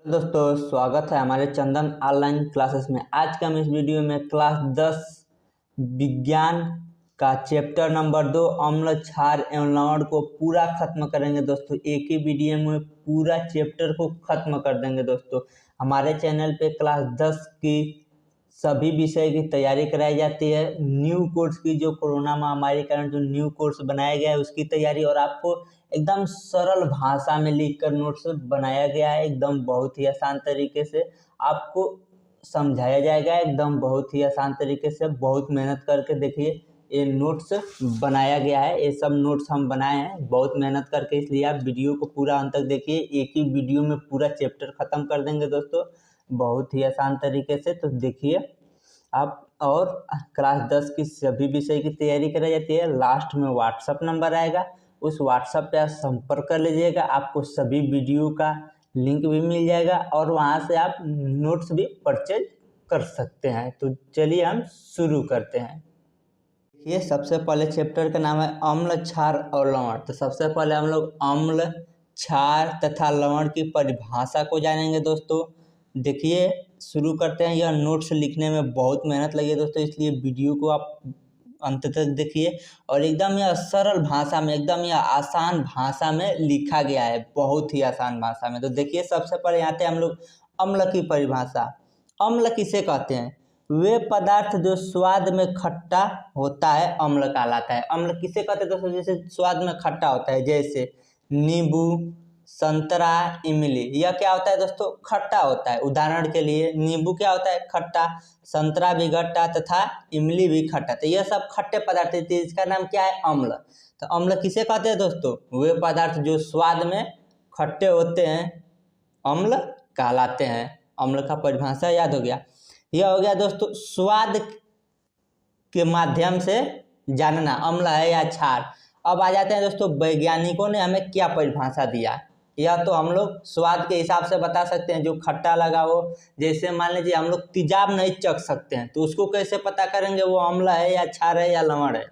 दोस्तों स्वागत है हमारे चंदन ऑनलाइन क्लासेस में। आज का हम इस वीडियो में क्लास 10 विज्ञान का चैप्टर नंबर 2 अम्ल क्षार एवं लवण को पूरा खत्म करेंगे। दोस्तों एक ही वीडियो में पूरा चैप्टर को खत्म कर देंगे। दोस्तों हमारे चैनल पे क्लास 10 की सभी विषय की तैयारी कराई जाती है। न्यू कोर्स की जो कोरोना महामारी के कारण जो न्यू कोर्स बनाया गया है उसकी तैयारी, और आपको एकदम सरल भाषा में लिखकर नोट्स बनाया गया है। एकदम बहुत ही आसान तरीके से आपको समझाया जाएगा, एकदम बहुत ही आसान तरीके से। बहुत मेहनत करके देखिए ये नोट्स बनाया गया है। ये सब नोट्स हम बनाए हैं बहुत मेहनत करके, इसलिए आप वीडियो को पूरा अंत तक देखिए। एक ही वीडियो में पूरा चैप्टर खत्म कर देंगे दोस्तों, बहुत ही आसान तरीके से। तो देखिए आप, और क्लास 10 की सभी विषय की तैयारी कराई जाती है। लास्ट में व्हाट्सअप नंबर आएगा, उस व्हाट्सअप पे आप संपर्क कर लीजिएगा। आपको सभी वीडियो का लिंक भी मिल जाएगा और वहाँ से आप नोट्स भी परचेज कर सकते हैं। तो चलिए हम शुरू करते हैं। ये सबसे पहले चैप्टर का नाम है अम्ल क्षार और लवण। तो सबसे पहले हम लोग अम्ल क्षार तथा लवण की परिभाषा को जानेंगे। दोस्तों देखिए शुरू करते हैं। यह नोट्स लिखने में बहुत मेहनत लगी है दोस्तों, इसलिए वीडियो को आप अंत तक देखिए। और एकदम यह सरल भाषा में, एकदम यह आसान भाषा में लिखा गया है, बहुत ही आसान भाषा में। तो देखिए सबसे पहले आते हैं हम लोग अम्ल की परिभाषा। अम्ल किसे कहते हैं? वे पदार्थ जो स्वाद में खट्टा होता है अम्ल कहलाता है। अम्ल किसे कहते हैं दोस्तों? जैसे स्वाद में खट्टा होता है, जैसे नींबू, संतरा, इमली। यह क्या होता है दोस्तों? खट्टा होता है। उदाहरण के लिए नींबू क्या होता है? खट्टा। संतरा भी खट्टा तथा इमली भी खट्टा। तो यह सब खट्टे पदार्थ है, इसका नाम क्या है? अम्ल। तो अम्ल किसे कहते हैं दोस्तों? वे पदार्थ जो स्वाद में खट्टे होते हैं अम्ल कहलाते हैं। अम्ल का परिभाषा याद हो गया। यह हो गया दोस्तों स्वाद के माध्यम से जानना अम्ल है या क्षार। अब आ जाते हैं दोस्तों वैज्ञानिकों ने हमें क्या परिभाषा दिया। यह तो हम लोग स्वाद के हिसाब से बता सकते हैं, जो खट्टा लगा हो। जैसे मान लीजिए हम लोग तेजाब नहीं चख सकते हैं, तो उसको कैसे पता करेंगे वो अम्ल है या क्षार है या लवण है?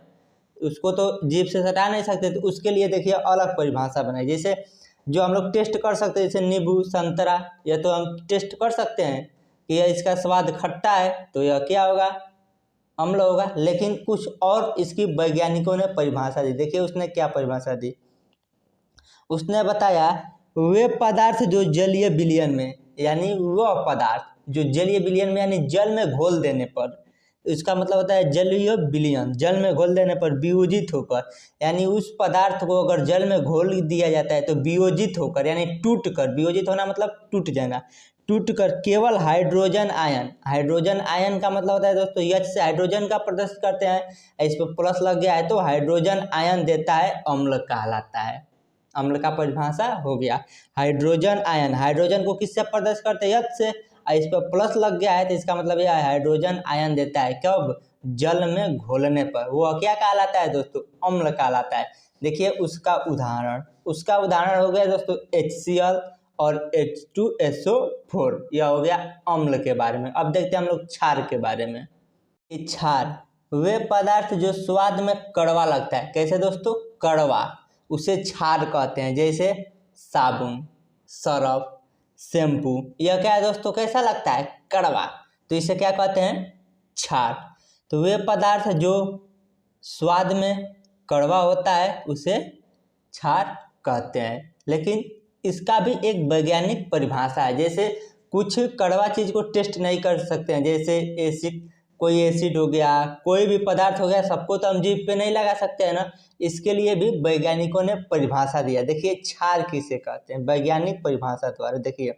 उसको तो जीभ से सटा नहीं सकते, तो उसके लिए देखिए अलग परिभाषा बनाई। जैसे जो हम लोग टेस्ट कर सकते हैं, जैसे नींबू, संतरा, यह तो हम टेस्ट कर सकते हैं कि यह इसका स्वाद खट्टा है, तो यह क्या होगा? अम्ल होगा। लेकिन कुछ और इसकी वैज्ञानिकों ने परिभाषा दी। देखिए उसने क्या परिभाषा दी। उसने बताया वे पदार्थ जो जलीय विलयन में, यानी वह पदार्थ जो जलीय विलयन में यानी जल में घोल देने पर, इसका मतलब होता है जलीय विलयन, जल में घोल देने पर वियोजित होकर, यानी उस पदार्थ को अगर जल में घोल दिया जाता है तो वियोजित होकर यानी टूट कर, वियोजित होना मतलब टूट जाना, टूट कर केवल हाइड्रोजन आयन, हाइड्रोजन आयन का मतलब होता है दोस्तों H से हाइड्रोजन का प्रदर्शित करते हैं, इस पर प्लस लग गया है तो हाइड्रोजन आयन देता है, अम्ल कहलाता है। अम्ल का परिभाषा हो गया हाइड्रोजन आयन। हाइड्रोजन को किससे प्रदर्शित करते हैं? H से, इस पर प्लस लग गया है तो इसका मतलब यह हाइड्रोजन आयन देता है। कब? जल में घोलने पर। वो क्या कहलाता है दोस्तों? अम्ल कहलाता है। देखिए उसका उदाहरण हो गया दोस्तों HCl और H2SO4। यह हो गया अम्ल के बारे में। अब देखते हैं हम लोग क्षार के बारे में। क्षार वे पदार्थ जो स्वाद में कड़वा लगता है। कैसे दोस्तों? कड़वा, उसे क्षार कहते हैं। जैसे साबुन, सरफ, शैम्पू, यह क्या है दोस्तों? कैसा लगता है? कड़वा, तो इसे क्या कहते हैं? क्षार। तो वे पदार्थ जो स्वाद में कड़वा होता है उसे क्षार कहते हैं। लेकिन इसका भी एक वैज्ञानिक परिभाषा है। जैसे कुछ कड़वा चीज़ को टेस्ट नहीं कर सकते हैं, जैसे एसिड, कोई एसिड हो गया, कोई भी पदार्थ हो गया, सबको तो हम जीभ पे नहीं लगा सकते हैं ना। इसके लिए भी वैज्ञानिकों ने परिभाषा दिया। देखिए क्षार किसे कहते हैं वैज्ञानिक परिभाषा द्वारा। देखिए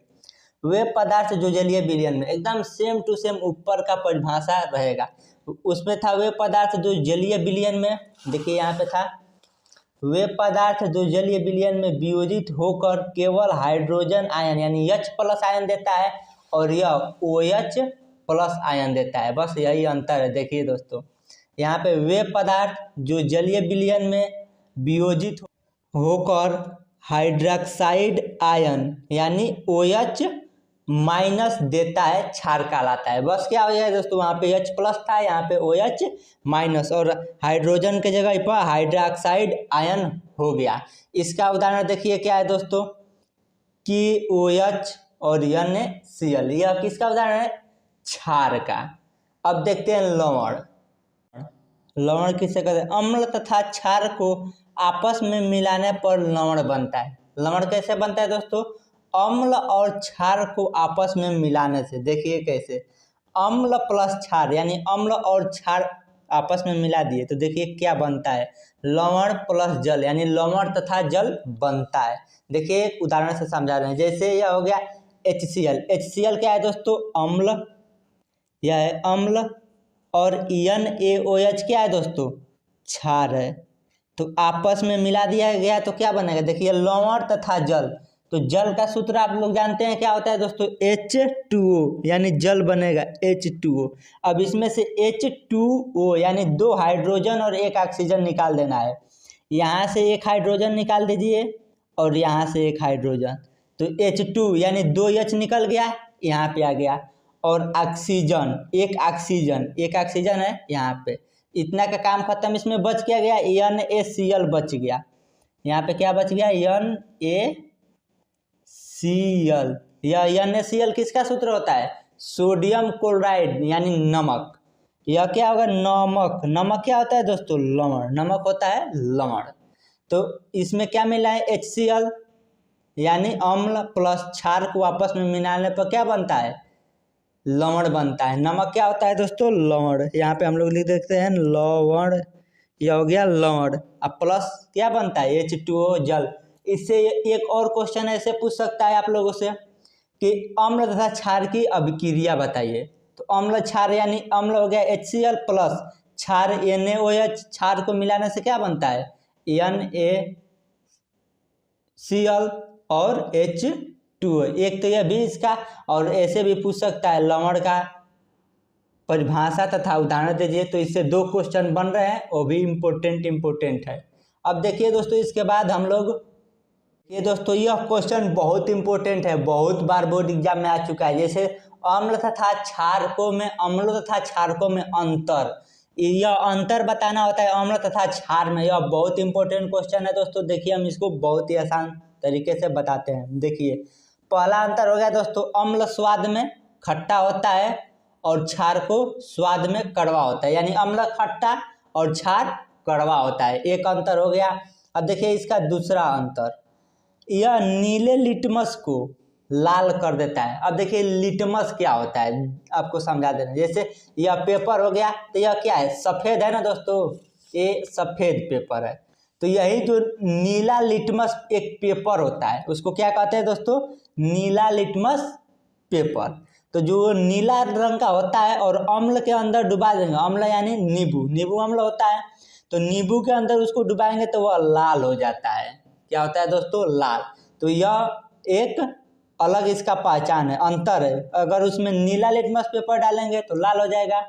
वे पदार्थ जो जलीय विलयन में, एकदम सेम टू सेम ऊपर का परिभाषा रहेगा। उसमें था वे पदार्थ जो जलीय विलयन में, देखिए यहाँ पे था वे पदार्थ जो जलीय विलयन में वियोजित होकर केवल हाइड्रोजन आयन यानी H प्लस आयन देता है, और यह OH प्लस आयन देता है। बस यही अंतर है। देखिए दोस्तों यहाँ पे वे पदार्थ जो जलीय विलयन में वियोजित होकर हाइड्रोक्साइड आयन यानी OH माइनस देता है, क्षार कहलाता है। बस क्या हो जाए दोस्तों, वहाँ पे H प्लस था, यहाँ पे OH माइनस, और हाइड्रोजन के जगह पर हाइड्रोक्साइड आयन हो गया। इसका उदाहरण देखिए क्या है दोस्तों कि OH और NaCl। यह किसका उदाहरण है? क्षार का। अब देखते हैं लवण। लवण किसे कहते हैं? अम्ल तथा क्षार को आपस में मिलाने पर लवण बनता है। लवण कैसे बनता है दोस्तों? अम्ल और क्षार को आपस में मिलाने से। देखिए कैसे, अम्ल प्लस क्षार यानी अम्ल और क्षार आपस में मिला दिए तो देखिए क्या बनता है, लवण प्लस जल यानी लवण तथा जल बनता है। देखिए एक उदाहरण से समझा रहे हैं, जैसे यह हो गया HCl। HCl क्या है दोस्तों? अम्ल, यह है अम्ल, और NaOH क्या है दोस्तों? क्षार है। तो आपस में मिला दिया गया तो क्या बनेगा? देखिए लवण तथा जल। तो जल का सूत्र आप लोग जानते हैं क्या होता है दोस्तों? H2O यानी जल बनेगा H2O। अब इसमें से H2O यानी 2 हाइड्रोजन और 1 ऑक्सीजन निकाल देना है। यहाँ से 1 हाइड्रोजन निकाल दीजिए और यहाँ से 1 हाइड्रोजन, तो H2 यानी 2H निकल गया, यहाँ पे आ गया। और ऑक्सीजन, एक ऑक्सीजन है यहाँ पे, इतना का काम खत्म। इसमें बच क्या गया? NaCl बच गया। यहाँ पे क्या बच गया? NaCl। यह NaCl किसका सूत्र होता है? सोडियम क्लोराइड यानी नमक। यह क्या होगा? नमक। नमक क्या होता है दोस्तों? लवण। नमक होता है लवण। तो इसमें क्या मिला है? HCl यानी अम्ल प्लस क्षार को आपस में मिलाने पर क्या बनता है? लवण बनता है। नमक क्या होता है दोस्तों? लवण। यहाँ पे हम लोग लिख देते हैं लवण, यह हो गया लवण। अब प्लस क्या बनता है? H2O जल। इससे एक और क्वेश्चन ऐसे पूछ सकता है आप लोगों से कि अम्ल तथा क्षार की अभिक्रिया बताइए। तो अम्ल क्षार यानी अम्ल हो गया HCl प्लस क्षार NaOH, क्षार को मिलाने से क्या बनता है? NaCl और H2O। एक तो यह भी इसका, और ऐसे भी पूछ सकता है लवण का परिभाषा तथा उदाहरण दीजिए। तो इससे 2 क्वेश्चन बन रहे हैं, वो भी इम्पोर्टेंट है। अब देखिए दोस्तों, इसके बाद हम लोग ये दोस्तों यह क्वेश्चन बहुत इंपॉर्टेंट है, बहुत बार बोर्ड एग्जाम में आ चुका है। जैसे अम्ल तथा क्षारकों में, अम्लों तथा क्षारकों में अंतर, यह अंतर बताना होता है अम्ल तथा क्षार में। यह बहुत इंपॉर्टेंट क्वेश्चन है दोस्तों। देखिए हम इसको बहुत ही आसान तरीके से बताते हैं। देखिए पहला अंतर हो गया दोस्तों, अम्ल स्वाद में खट्टा होता है और क्षार को स्वाद में कड़वा होता है, यानी अम्ल खट्टा और क्षार कड़वा होता है। एक अंतर हो गया। अब देखिए इसका दूसरा अंतर, यह नीले लिटमस को लाल कर देता है। अब देखिए लिटमस क्या होता है आपको समझा देना। जैसे यह पेपर हो गया, तो यह क्या है? सफ़ेद है ना दोस्तों, ये सफ़ेद पेपर है। तो यही जो नीला लिटमस एक पेपर होता है, उसको क्या कहते हैं दोस्तों? नीला लिटमस पेपर। तो जो नीला रंग का होता है और अम्ल के अंदर डुबा देंगे, अम्ल यानी नींबू, नींबू अम्ल होता है, तो नींबू के अंदर उसको डुबाएंगे तो वह लाल हो जाता है। क्या होता है दोस्तों? लाल। तो यह एक अलग इसका पहचान है, अंतर है। अगर उसमें नीला लिटमस पेपर डालेंगे तो लाल हो जाएगा,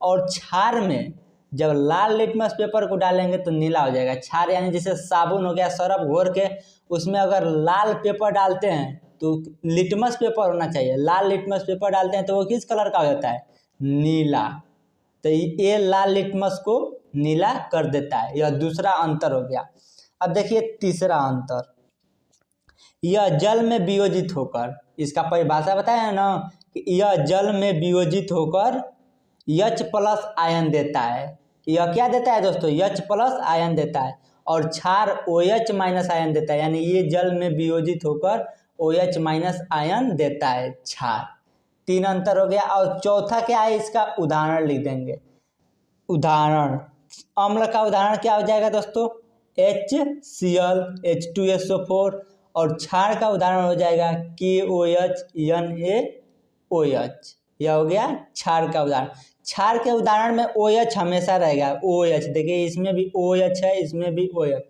और क्षार में जब लाल लिटमस पेपर को डालेंगे तो नीला हो जाएगा। क्षार यानी जैसे साबुन हो गया, सरफ घोर के उसमें अगर लाल पेपर डालते हैं तो लिटमस पेपर होना चाहिए, लाल लिटमस पेपर डालते हैं तो वो किस कलर का हो जाता है? नीला। तो ये लाल लिटमस को नीला कर देता है। यह दूसरा अंतर हो गया। अब देखिए तीसरा अंतर, यह जल में वियोजित होकर, इसका परिभाषा बताया ना कि यह जल में वियोजित होकर H+ आयन देता है। यह क्या देता है दोस्तों? H+ आयन देता है। और क्षार OH- आयन देता है, यानी ये जल में वियोजित होकर OH- आयन देता है क्षार। 3 अंतर हो गया। और चौथा क्या है? इसका उदाहरण लिख देंगे। उदाहरण, अम्ल का उदाहरण क्या हो जाएगा दोस्तों? HCl H2SO4। और क्षार का उदाहरण हो जाएगा KOH NaOH। यह हो गया क्षार का उदाहरण। क्षार के उदाहरण में OH हमेशा रहेगा, OH। देखिए इसमें भी OH है, इसमें भी OH।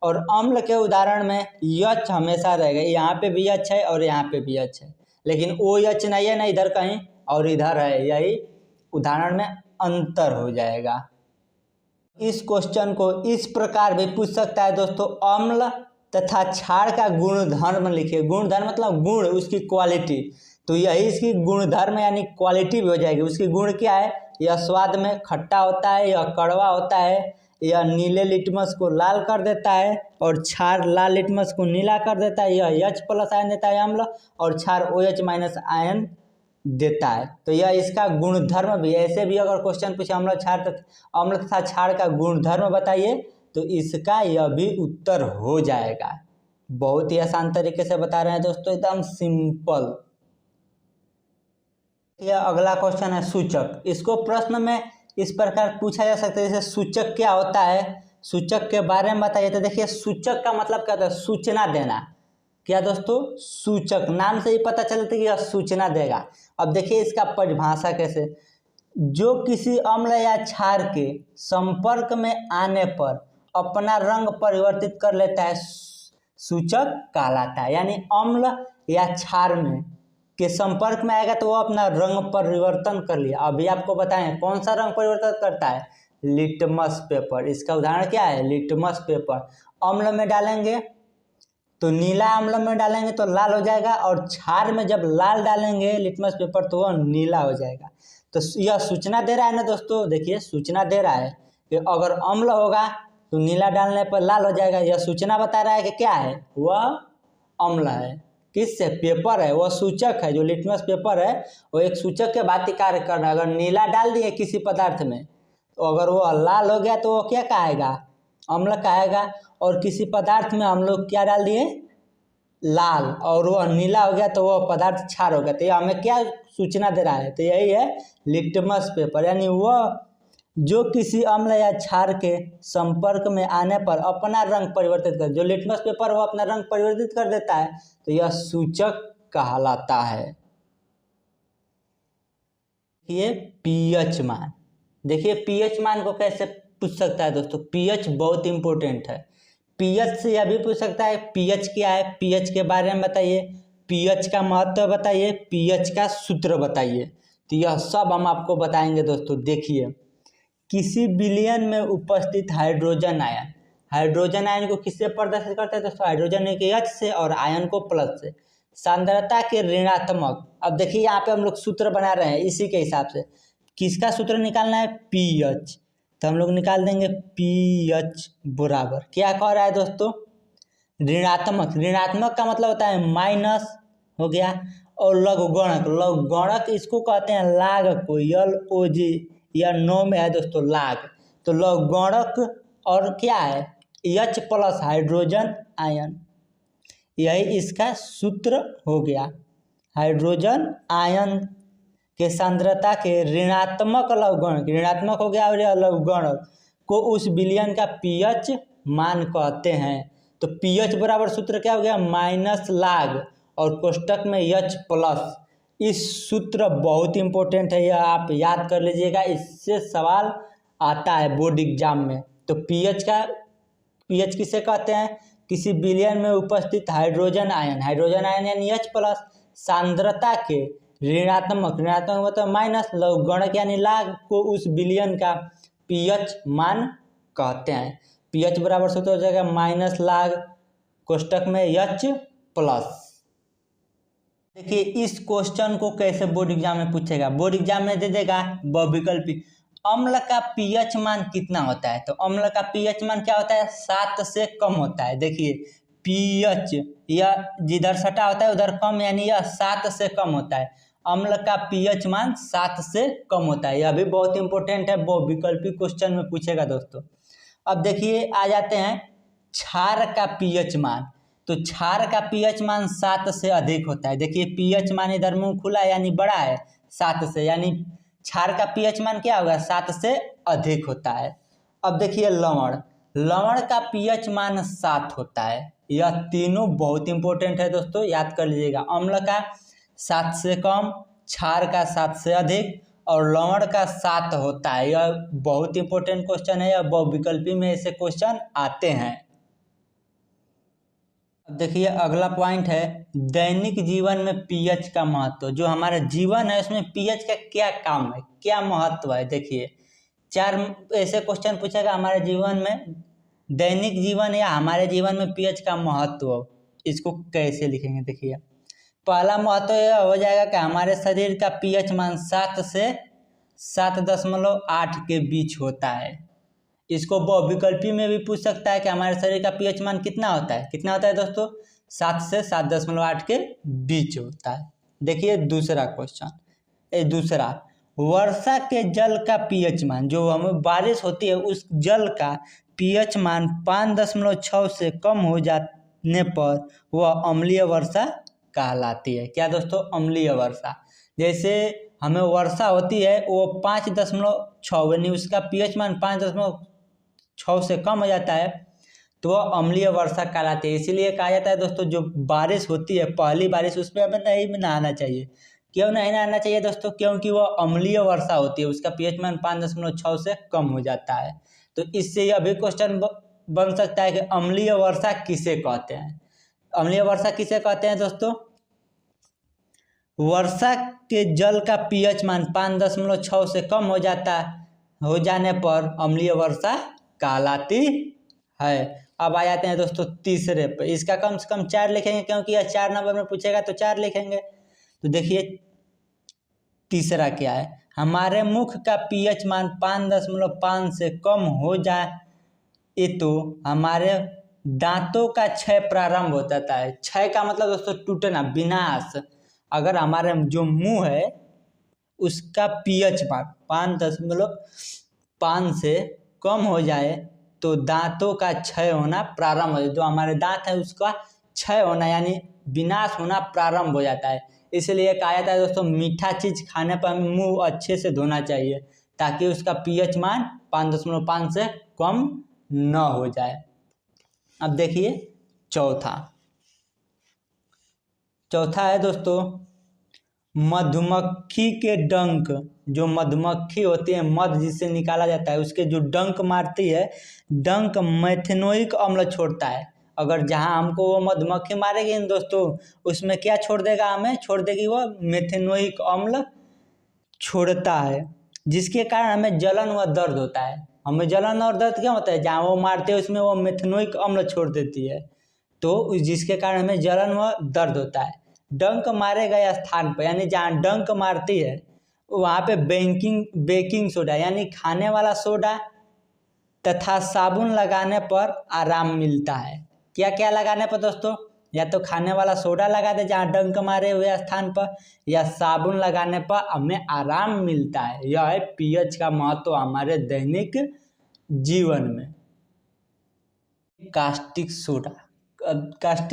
और अम्ल के उदाहरण में H हमेशा रहेगा, यहाँ पे भी H है और यहाँ पे भी H है, लेकिन OH नहीं है ना इधर कहीं और इधर है। यही उदाहरण में अंतर हो जाएगा। इस क्वेश्चन को इस प्रकार भी पूछ सकता है दोस्तों, अम्ल तथा क्षार का गुणधर्म लिखिए। गुणधर्म मतलब गुण, उसकी क्वालिटी। तो यही इसकी गुणधर्म यानी क्वालिटी भी हो जाएगी। उसकी गुण क्या है? यह स्वाद में खट्टा होता है, यह कड़वा होता है, यह नीले लिटमस को लाल कर देता है और क्षार लाल लिटमस को नीला कर देता है। यह H+ आयन देता है अम्ल और क्षार OH- आयन देता है। तो यह इसका गुणधर्म भी, ऐसे भी अगर क्वेश्चन पूछे अम्ल तथा क्षार का गुणधर्म बताइए तो इसका यह भी उत्तर हो जाएगा। बहुत ही आसान तरीके से बता रहे हैं दोस्तों, एकदम सिंपल। यह अगला क्वेश्चन है सूचक। इसको प्रश्न में इस प्रकार पूछा जा सकता है, जैसे सूचक क्या होता है, सूचक के बारे में बताइए। तो देखिए सूचक का मतलब क्या होता है, सूचना देना। क्या दोस्तों, सूचक, नाम से ही पता चलता है कि यह सूचना देगा। अब देखिए इसका परिभाषा कैसे, जो किसी अम्ल या क्षार के संपर्क में आने पर अपना रंग परिवर्तित कर लेता है सूचक कहलाता है। यानी अम्ल या क्षार में के संपर्क में आएगा तो वो अपना रंग परिवर्तन कर लिया। अभी आपको बताएं कौन सा रंग परिवर्तन करता है, लिटमस पेपर। इसका उदाहरण क्या है, लिटमस पेपर। अम्ल में डालेंगे तो नीला, अम्ल में डालेंगे तो लाल हो जाएगा, और क्षार में जब लाल डालेंगे लिटमस पेपर तो वह नीला हो जाएगा। तो यह सूचना दे रहा है ना दोस्तों, देखिए सूचना दे रहा है कि अगर अम्ल होगा तो नीला डालने पर लाल हो जाएगा। यह सूचना बता रहा है कि क्या है, वह अम्ल है। किससे, पेपर है, वह सूचक है। जो लिटमस पेपर है वो एक सूचक के भांति कार्य कर रहा है। अगर नीला डाल दिए किसी पदार्थ में तो अगर वो लाल हो गया तो वो क्या कहेगा, अम्ल कहेगा। और किसी पदार्थ में हम लोग क्या डाल दिए, लाल, और वह नीला हो गया तो वह पदार्थ क्षार हो गया। तो ये हमें क्या सूचना दे रहा है, तो यही है लिटमस पेपर। यानी वह जो किसी अम्ल या क्षार के संपर्क में आने पर अपना रंग परिवर्तित कर, जो लिटमस पेपर वो अपना रंग परिवर्तित कर देता है, तो यह सूचक कहलाता है। ये पीएच मान, देखिए पीएच मान को कैसे पूछ सकता है दोस्तों, पीएच बहुत इंपॉर्टेंट है। पीएच से यह भी पूछ सकता है पीएच क्या है, पीएच के बारे में बताइए, पीएच का महत्व बताइए, पीएच का सूत्र बताइए। तो यह सब हम आपको बताएंगे दोस्तों। देखिए किसी विलयन में उपस्थित हाइड्रोजन आयन, हाइड्रोजन आयन को किससे प्रदर्शित करते हैं दोस्तों, हाइड्रोजन के H से और आयन को प्लस से। सांद्रता के ऋणात्मक, अब देखिए यहाँ पे हम लोग सूत्र बना रहे हैं, इसी के हिसाब से किसका सूत्र निकालना है, पीएच। तो हम लोग निकाल देंगे पीएच बराबर, क्या कह रहा है दोस्तों, ऋणात्मक। ऋणात्मक का मतलब होता है माइनस हो गया, और लघुगणक, लघुगणक इसको कहते हैं लाग को, LOG, यह 9 में है दोस्तों लाग। तो लघुगणक और क्या है, H+ हाइड्रोजन आयन, यही इसका सूत्र हो गया। हाइड्रोजन आयन के सांद्रता के ऋणात्मक लघुगणक, ऋणात्मक हो गया, और यह लघुगणक को उस विलयन का पीएच मान कहते हैं। तो पीएच बराबर सूत्र क्या हो गया, माइनस लाग और कोष्टक में H+। इस सूत्र बहुत इंपॉर्टेंट है, यह आप याद कर लीजिएगा, इससे सवाल आता है बोर्ड एग्जाम में। तो पीएच किसे कहते हैं, किसी विलयन में उपस्थित हाइड्रोजन आयन, हाइड्रोजन आयन यानी H+, सांद्रता के ऋणात्मक, ऋणात्मक मतलब माइनस, लघुगणक यानी लाग को उस विलयन का पीएच मान कहते हैं। पीएच बराबर सूत्र हो जाएगा माइनस लाग कोष्टक में H+। देखिए इस क्वेश्चन को कैसे बोर्ड एग्जाम में पूछेगा, बोर्ड एग्जाम में दे देगा बहुविकल्पी, अम्ल का पीएच मान कितना होता है। तो अम्ल का पीएच मान क्या होता है, 7 से कम होता है। देखिए पीएच यह जिधर सटा होता है उधर कम, यानी यह 7 से कम होता है। अम्ल का पीएच मान 7 से कम होता है, यह भी बहुत इंपॉर्टेंट है, बहुविकल्पी क्वेश्चन में पूछेगा दोस्तों। अब देखिए आ जाते हैं क्षार का पीएच मान। तो क्षार का पीएच मान 7 से अधिक होता है। देखिए पीएच मान इधर मुंह खुला है यानी बड़ा है 7 से, यानी क्षार का पीएच मान क्या होगा, 7 से अधिक होता है। अब देखिए लवण, लवण का पीएच मान 7 होता है। यह तीनों बहुत इंपॉर्टेंट है दोस्तों, याद कर लीजिएगा। अम्ल का 7 से कम, क्षार का 7 से अधिक और लवण का 7 होता है। यह बहुत इंपॉर्टेंट क्वेश्चन है, यह बहुविकल्पी में ऐसे क्वेश्चन आते हैं। देखिए अगला पॉइंट है दैनिक जीवन में पीएच का महत्व। जो हमारा जीवन है उसमें पीएच का क्या काम है, क्या महत्व है। देखिए 4 ऐसे क्वेश्चन पूछेगा हमारे जीवन में, दैनिक जीवन या हमारे जीवन में पीएच का महत्व, इसको कैसे लिखेंगे। देखिए पहला महत्व यह हो जाएगा कि हमारे शरीर का पीएच मान 7 से 7.8 के बीच होता है। इसको बहुविकल्पी में भी पूछ सकता है कि हमारे शरीर का पीएच मान कितना होता है दोस्तों, 7 से 7.8 के बीच होता है। देखिए दूसरा क्वेश्चन, दूसरा वर्षा के जल का पीएच मान, जो हमें बारिश होती है उस जल का पीएच मान 5.6 से कम हो जाने पर वह अम्लीय वर्षा कहलाती है। क्या दोस्तों, अम्लीय वर्षा। जैसे हमें वर्षा होती है वो 5.6 यानी उसका पीएच मान 5.6 से कम हो जाता है तो वह अम्लीय वर्षा कहलाती है। इसीलिए कहा जाता है दोस्तों, जो बारिश होती है पहली बारिश, उसमें हमें नहीं नहाना चाहिए। क्यों नहीं नहाना चाहिए दोस्तों, क्योंकि वह अम्लीय वर्षा होती है, उसका पीएच मान 5.6 से कम हो जाता है। तो इससे यह भी क्वेश्चन बन सकता है कि अम्लीय वर्षा किसे कहते हैं। अम्लीय वर्षा किसे कहते हैं दोस्तों, वर्षा के जल का पीएच मान 5.6 से कम हो जाने पर अम्लीय वर्षा कहलाती है। अब आ जाते हैं दोस्तों तीसरे पे, इसका कम से कम 4 लिखेंगे क्योंकि यह 4 नंबर में पूछेगा तो 4 लिखेंगे। तो देखिए तीसरा क्या है, हमारे मुख का पीएच मान 5.5 से कम हो जाए तो हमारे दांतों का क्षय प्रारंभ हो जाता है। क्षय का मतलब दोस्तों टूटना, विनाश। अगर हमारे जो मुंह है उसका पीएच मान 5.5 से कम हो जाए तो दांतों का क्षय होना प्रारंभ हो जाए। जो हमारे दांत है उसका क्षय होना यानी विनाश होना प्रारंभ हो जाता है। इसलिए कहा जाता है दोस्तों, मीठा चीज खाने पर हमें मुंह अच्छे से धोना चाहिए ताकि उसका पीएच मान 5.5 से कम न हो जाए। अब देखिए चौथा है दोस्तों, मधुमक्खी के डंक। जो मधुमक्खी होती है, मध जिससे निकाला जाता है, उसके जो डंक मारती है, डंक मेथेनोइक अम्ल छोड़ता है। अगर जहां हमको वो मधुमक्खी मारेगी दोस्तों, उसमें क्या छोड़ देगा, हमें छोड़ देगी वो मेथेनोइक अम्ल छोड़ता है, जिसके कारण हमें जलन व दर्द होता है। हमें जलन और दर्द क्यों होता है, जहाँ वो मारते हैं उसमें वो मेथेनोइक अम्ल छोड़ देती है, तो जिसके कारण हमें जलन व दर्द होता है। डंक मारे गए स्थान पर यानी जहाँ डंक मारती है वहाँ पे बेकिंग सोडा यानी खाने वाला सोडा तथा साबुन लगाने पर आराम मिलता है। क्या क्या लगाने पर दोस्तों, या तो खाने वाला सोडा लगा दे जहाँ डंक मारे हुए स्थान पर, या साबुन लगाने पर हमें आराम मिलता है। यह है पीएच का महत्व हमारे दैनिक जीवन में। कास्टिक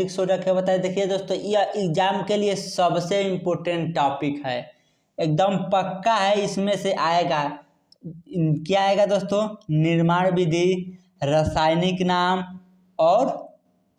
सोडा क्या बताया, देखिए दोस्तों यह एग्जाम के लिए सबसे इम्पोर्टेंट टॉपिक है, एकदम पक्का है इसमें से आएगा। क्या आएगा दोस्तों, निर्माण विधि, रासायनिक नाम और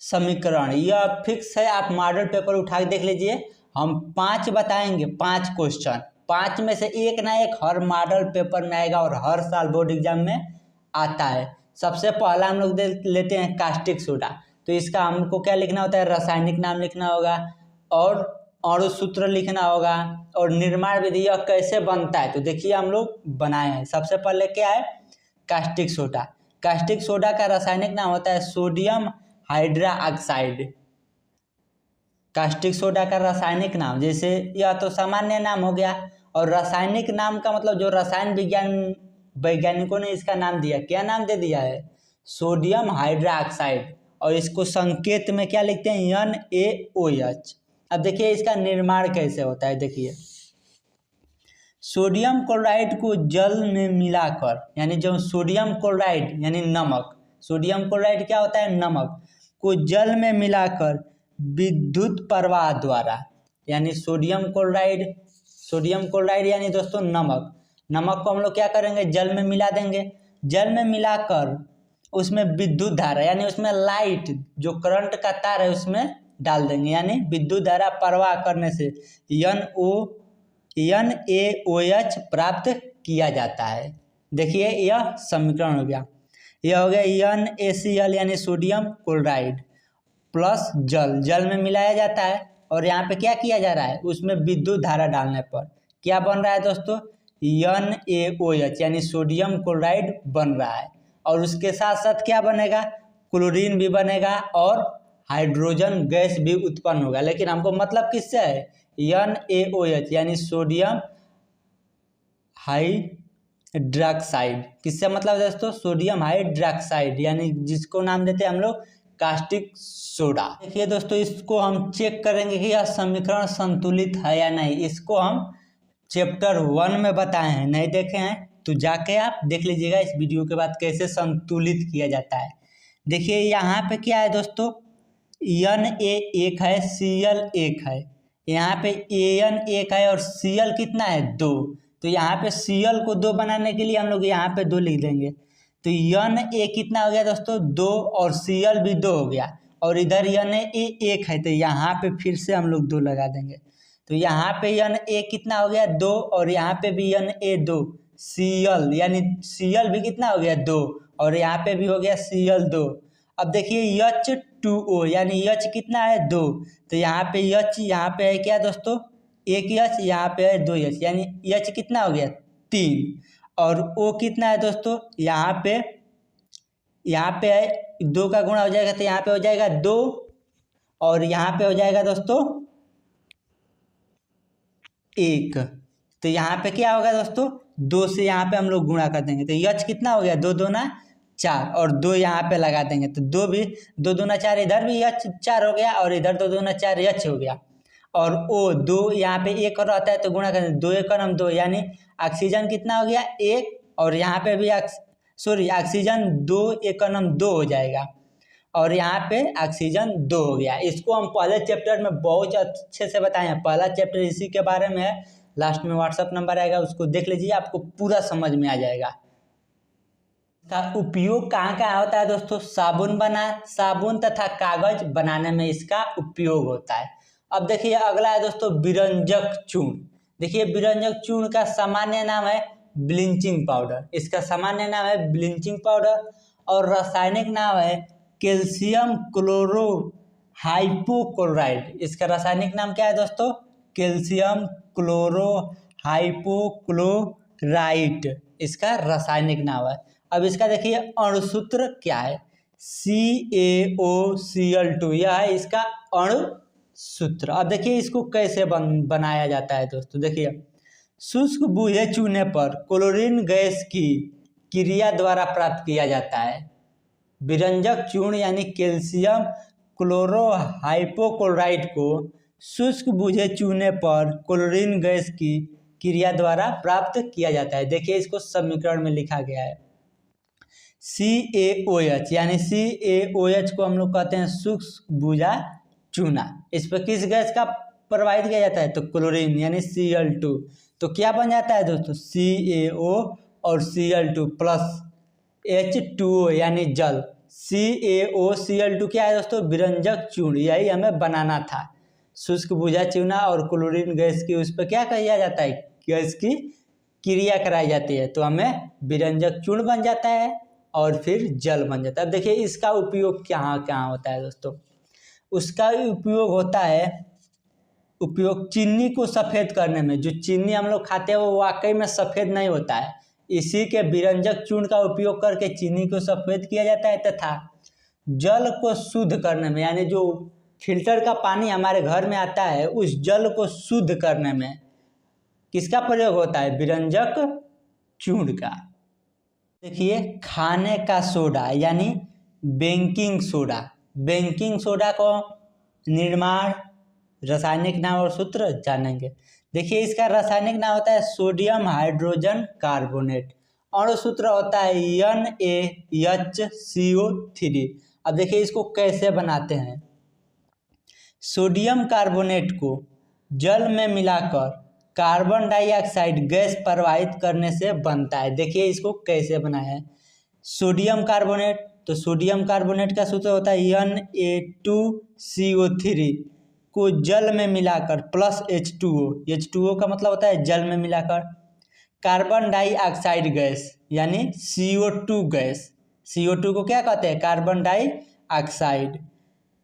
समीकरण, यह फिक्स है। आप मॉडल पेपर उठा के देख लीजिए, हम 5 बताएंगे, 5 क्वेश्चन, 5 में से एक ना एक हर मॉडल पेपर में आएगा और हर साल बोर्ड एग्जाम में आता है। सबसे पहला हम लोग लेते हैं कास्टिक सोडा। तो इसका हमको क्या लिखना होता है, रासायनिक नाम लिखना होगा और अणु सूत्र लिखना होगा और निर्माण विधि यह कैसे बनता है। तो देखिए हम लोग बनाए हैं। सबसे पहले क्या है, कास्टिक सोडा। कास्टिक सोडा का रासायनिक नाम होता है सोडियम हाइड्रोक्साइड। कास्टिक सोडा का रासायनिक नाम, जैसे यह तो सामान्य नाम हो गया, और रासायनिक नाम का मतलब जो रसायन वैज्ञानिकों ने इसका नाम दिया, क्या नाम दे दिया है, सोडियम हाइड्रोक्साइड। और इसको संकेत में क्या लिखते हैं, NaOH। अब देखिए इसका निर्माण कैसे होता है। देखिए सोडियम क्लोराइड को जल में मिलाकर, यानी जो सोडियम क्लोराइड यानी नमक, सोडियम क्लोराइड क्या होता है, नमक, को जल में मिलाकर विद्युत प्रवाह द्वारा, यानी सोडियम क्लोराइड यानी दोस्तों नमक को हम लोग क्या करेंगे, जल में मिला देंगे। जल में मिलाकर उसमें विद्युत धारा यानी उसमें लाइट, जो करंट का तार है उसमें डाल देंगे, यानी विद्युत धारा प्रवाह करने से NaOH प्राप्त किया जाता है। देखिए यह समीकरण हो गया। यह हो गया NaCl यानी सोडियम क्लोराइड प्लस जल में मिलाया जाता है, और यहाँ पे क्या किया जा रहा है, उसमें विद्युत धारा डालने पर क्या बन रहा है दोस्तों, NaOH यानी सोडियम क्लोराइड बन रहा है। और उसके साथ साथ क्या बनेगा, क्लोरीन भी बनेगा और हाइड्रोजन गैस भी उत्पन्न होगा। लेकिन हमको मतलब किससे है, NaOH यानी सोडियम हाइड्रोक्साइड। किससे मतलब है दोस्तों? सोडियम हाइड्रोक्साइड, यानी जिसको नाम देते हैं हम लोग कास्टिक सोडा। देखिए दोस्तों, इसको हम चेक करेंगे कि यह समीकरण संतुलित है या नहीं। इसको हम चैप्टर 1 में बताए हैं, नहीं देखे हैं तो जाके आप देख लीजिएगा इस वीडियो के बाद कैसे संतुलित किया जाता है। देखिए यहाँ पे क्या है दोस्तों, Na 1 है, Cl 1 है। यहाँ पे An 1 है और Cl कितना है? 2। तो यहाँ पे Cl को 2 बनाने के लिए हम लोग यहाँ पे 2 लिख देंगे। तो Na कितना हो गया दोस्तों? 2, और Cl भी 2 हो गया, और इधर Na 1 है तो यहाँ पे फिर से हम लोग 2 लगा देंगे। तो यहाँ पे Na कितना हो गया? 2, और यहाँ पे भी Na 2। Cl यानी Cl भी कितना हो गया? 2, और यहाँ पे भी हो गया Cl 2। अब देखिए H2O यानी H कितना है? 2। तो यहाँ पे H यहाँ पे है क्या दोस्तों? 1 H, यहाँ पे है 2 H, यानी H कितना हो गया? 3। और O कितना है दोस्तों? यहाँ पे है 2 का गुणा हो जाएगा तो यहाँ पे हो जाएगा 2, और यहाँ पे हो जाएगा दोस्तों 1। तो यहाँ पे क्या होगा दोस्तों? 2 से यहाँ पे हम लोग गुणा कर देंगे तो H कितना हो गया? 2 दूना 4, और 2 यहाँ पे लगा देंगे तो 2 भी 2 दूना 4, इधर भी H 4 हो गया, और इधर 2 दूना 4 H हो गया। और O 2 यहाँ पे 1 रहता है तो गुणा कर 2 1 2, यानी ऑक्सीजन कितना हो गया? 1, और यहाँ पे भी ऑक्सीजन 2 1 2 हो जाएगा, और यहाँ पे ऑक्सीजन 2 हो गया। इसको हम पहले चैप्टर में बहुत अच्छे से बताए हैं। पहला चैप्टर इसी के बारे में है, लास्ट में व्हाट्सअप नंबर आएगा, उसको देख लीजिए, आपको पूरा समझ में आ जाएगा। का उपयोग कहाँ कहाँ होता है दोस्तों? साबुन तथा कागज बनाने में इसका उपयोग होता है। अब देखिए अगला है दोस्तों विरंजक चूर्ण। देखिए विरंजक चूर्ण का सामान्य नाम है ब्लीचिंग पाउडर, इसका सामान्य नाम है ब्लीचिंग पाउडर, और रासायनिक नाम है कैल्शियम क्लोरो हाइपोक्लोराइड। इसका रासायनिक नाम क्या है दोस्तों? कैल्शियम क्लोरो हाइपोक्लोराइड इसका रासायनिक नाम है। अब इसका देखिए अणुसूत्र क्या है? CaOCl2, यह है इसका अणुसूत्र। अब देखिए इसको कैसे बनाया जाता है दोस्तों। देखिए शुष्क बूझे चूने पर क्लोरीन गैस की क्रिया द्वारा प्राप्त किया जाता है। विरंजक चूर्ण यानी कैल्शियम क्लोरो हाइपोक्लोराइड को शुष्क बूझे चूने पर क्लोरीन गैस की क्रिया द्वारा प्राप्त किया जाता है। देखिए इसको समीकरण में लिखा गया है CaOH, यानी CaOH को हम लोग कहते हैं शुष्क बूझा चूना। इस पर किस गैस का प्रवाहित किया जाता है? तो क्लोरीन यानी Cl2। तो क्या बन जाता है दोस्तों? CaO और Cl2 प्लस H2O यानी जल। CaOCl2 क्या है दोस्तों? विरंजक चूर्ण। यही हमें बनाना था, शुष्क बूझा चूना और क्लोरीन गैस की उस पर क्या किया जाता है? गैस की क्रिया कराई जाती है, तो हमें विरंजक चूर्ण बन जाता है और फिर जल बन जाता है। अब देखिए इसका उपयोग कहाँ कहाँ होता है दोस्तों। उसका उपयोग होता है चीनी को सफ़ेद करने में। जो चीनी हम लोग खाते हैं वो वाकई में सफ़ेद नहीं होता है, इसी के विरंजक चूर्ण का उपयोग करके चीनी को सफ़ेद किया जाता है। तथा जल को शुद्ध करने में, यानी जो फिल्टर का पानी हमारे घर में आता है उस जल को शुद्ध करने में किसका प्रयोग होता है? विरंजक चूर्ण का। देखिए खाने का सोडा यानी बेकिंग सोडा को निर्माण, रासायनिक नाम और सूत्र जानेंगे। देखिए इसका रासायनिक नाम होता है सोडियम हाइड्रोजन कार्बोनेट, अणुसूत्र होता है NaHCO3। अब देखिए इसको कैसे बनाते हैं। सोडियम कार्बोनेट को जल में मिलाकर कार्बन डाइऑक्साइड गैस प्रवाहित करने से बनता है। देखिए इसको कैसे बनाया है। सोडियम कार्बोनेट, तो सोडियम कार्बोनेट का सूत्र होता है Na2CO3 को जल में मिलाकर प्लस H2O का मतलब होता है जल में मिलाकर कार्बन डाइऑक्साइड गैस यानी CO2 गैस, CO2 को क्या कहते हैं? कार्बन डाइऑक्साइड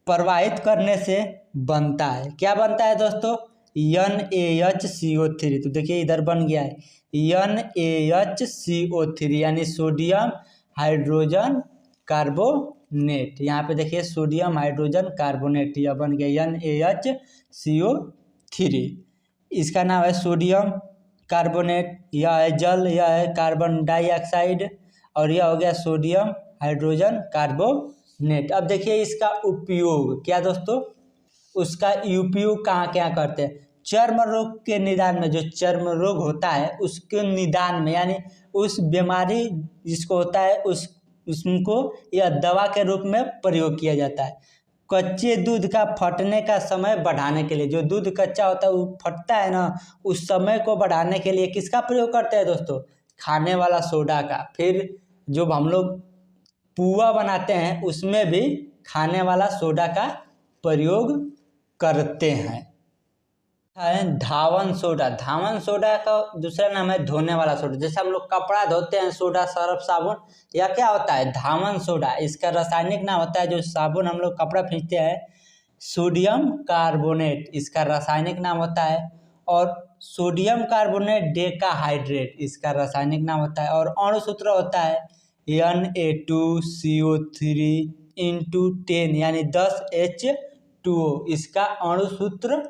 प्रवाहित करने से बनता है। क्या बनता है दोस्तों? NaHCO3। तो देखिए इधर बन गया है NaHCO3 यानी सोडियम हाइड्रोजन कार्बोनेट। यहाँ पे देखिए सोडियम हाइड्रोजन कार्बोनेट यह बन गया NaHCO3। इसका नाम है सोडियम कार्बोनेट, यह है जल, यह है कार्बन डाइऑक्साइड और यह हो गया सोडियम हाइड्रोजन कार्बोनेट। अब देखिए इसका उपयोग क्या दोस्तों, उसका उपयोग कहाँ क्या करते हैं। चर्म रोग के निदान में, जो चर्म रोग होता है उसके निदान में, यानी उस बीमारी जिसको होता है उसको यह दवा के रूप में प्रयोग किया जाता है। कच्चे दूध का फटने का समय बढ़ाने के लिए, जो दूध कच्चा होता है वो फटता है ना, उस समय को बढ़ाने के लिए किसका प्रयोग करते हैं दोस्तों, खाने वाला सोडा का। फिर जो हम लोग पुआ बनाते हैं उसमें भी खाने वाला सोडा का प्रयोग करते हैं। धावन सोडा, धावन सोडा का दूसरा नाम है धोने वाला सोडा। जैसे हम लोग कपड़ा धोते हैं सोडा सर्फ साबुन, या क्या होता है धावन सोडा। इसका रासायनिक नाम होता है, जो साबुन हम लोग कपड़ा खींचते हैं, सोडियम कार्बोनेट इसका रासायनिक नाम होता है। और सोडियम कार्बोनेट डेकाहाइड्रेट इसका रासायनिक नाम होता है। और अणु सूत्र होता है Na2CO3 × 10 यानी 10H2O, इसका अणु सूत्र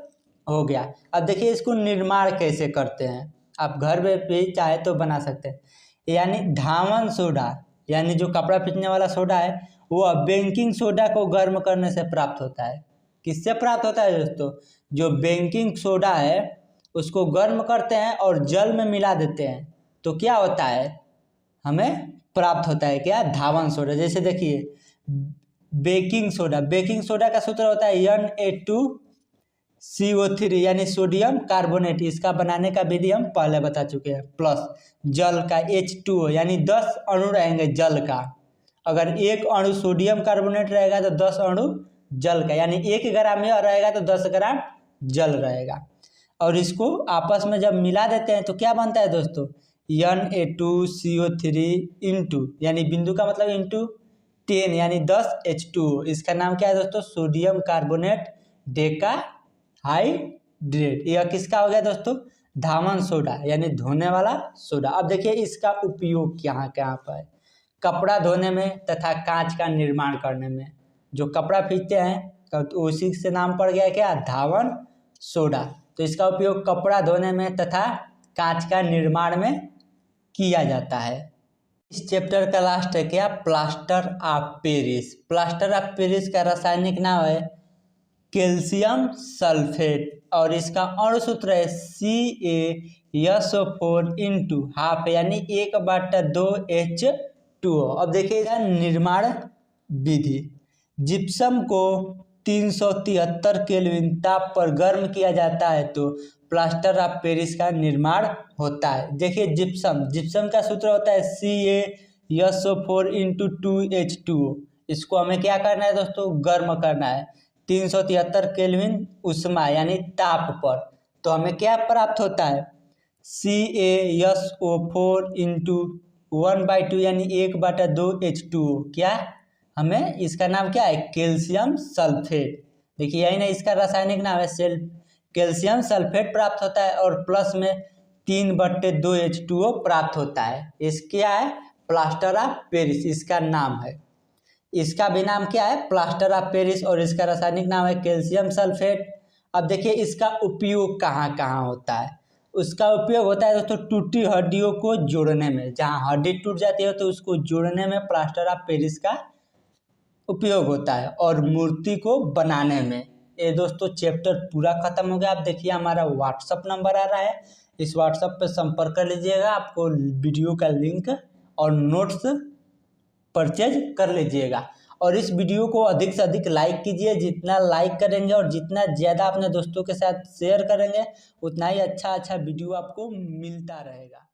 हो गया। अब देखिए इसको निर्माण कैसे करते हैं, आप घर में भी चाहे तो बना सकते हैं। यानी धावन सोडा, यानी जो कपड़ा पीसने वाला सोडा है, वो बेकिंग सोडा को गर्म करने से प्राप्त होता है। किससे प्राप्त होता है दोस्तों, जो बेकिंग सोडा है उसको गर्म करते हैं और जल में मिला देते हैं, तो क्या होता है, हमें प्राप्त होता है क्या, धावन सोडा। जैसे देखिए बेकिंग सोडा, बेकिंग सोडा का सूत्र होता है Na2CO3 यानी सोडियम कार्बोनेट, इसका बनाने का विधि हम पहले बता चुके हैं। प्लस जल का H2O, यानी 10 अणु रहेंगे जल का। अगर एक अणु सोडियम कार्बोनेट रहेगा तो 10 अणु जल का, यानी 1 ग्राम यह रहेगा तो 10 ग्राम जल रहेगा। और इसको आपस में जब मिला देते हैं तो क्या बनता है दोस्तों, Na2CO3 इंटू, यानी बिंदु का मतलब इंटू 10 यानी 10H2O। इसका नाम क्या है दोस्तों, सोडियम कार्बोनेट डेकाहाइड्रेट। यह किसका हो गया दोस्तों, धावन सोडा यानी धोने वाला सोडा। अब देखिए इसका उपयोग कहाँ कहाँ पर है, कपड़ा धोने में तथा कांच का निर्माण करने में। जो कपड़ा खींचते हैं तो उसी से नाम पड़ गया क्या, धावन सोडा। तो इसका उपयोग कपड़ा धोने में तथा कांच का निर्माण में किया जाता है। इस चैप्टर का लास्ट है क्या, plaster of Paris. Plaster of Paris का रासायनिक नाम है कैल्शियम सल्फेट और इसका अणु सूत्र है CaSO4 × 12 यानी 1/2H2O। अब देखिए इसका निर्माण विधि, जिप्सम को 373 केल्विन ताप पर गर्म किया जाता है तो प्लास्टर ऑफ पेरिस का निर्माण होता है। देखिए जिप्सम, जिप्सम का सूत्र होता है CaSO4 × 2H2O। इसको हमें क्या करना है दोस्तों, गर्म करना है 373 केल्विन उष्मा यानी ताप पर। तो हमें क्या प्राप्त होता है, CaSO4 × 1/2 यानी 1/2H2O। क्या, हमें इसका नाम क्या है, कैल्शियम सल्फेट। देखिए यही ना इसका रासायनिक नाम है कैल्शियम सल्फेट प्राप्त होता है और प्लस में 3/2H2O प्राप्त होता है। इस क्या है, प्लास्टर ऑफ पेरिस इसका नाम है। इसका भी नाम क्या है, प्लास्टर ऑफ पेरिस, और इसका रासायनिक नाम है कैल्शियम सल्फेट। अब देखिए इसका उपयोग कहाँ कहाँ होता है। उसका उपयोग होता है दोस्तों टूटी हड्डियों को जोड़ने में, जहाँ हड्डी टूट जाती है तो उसको जोड़ने में प्लास्टर ऑफ पेरिस का उपयोग होता है, और मूर्ति को बनाने में। ये दोस्तों चैप्टर पूरा खत्म हो गया। आप देखिए हमारा व्हाट्सअप नंबर आ रहा है, इस व्हाट्सअप पर संपर्क कर लीजिएगा, आपको वीडियो का लिंक और नोट्स परचेज कर लीजिएगा। और इस वीडियो को अधिक से अधिक लाइक कीजिए, जितना लाइक करेंगे और जितना ज़्यादा अपने दोस्तों के साथ शेयर करेंगे उतना ही अच्छा वीडियो आपको मिलता रहेगा।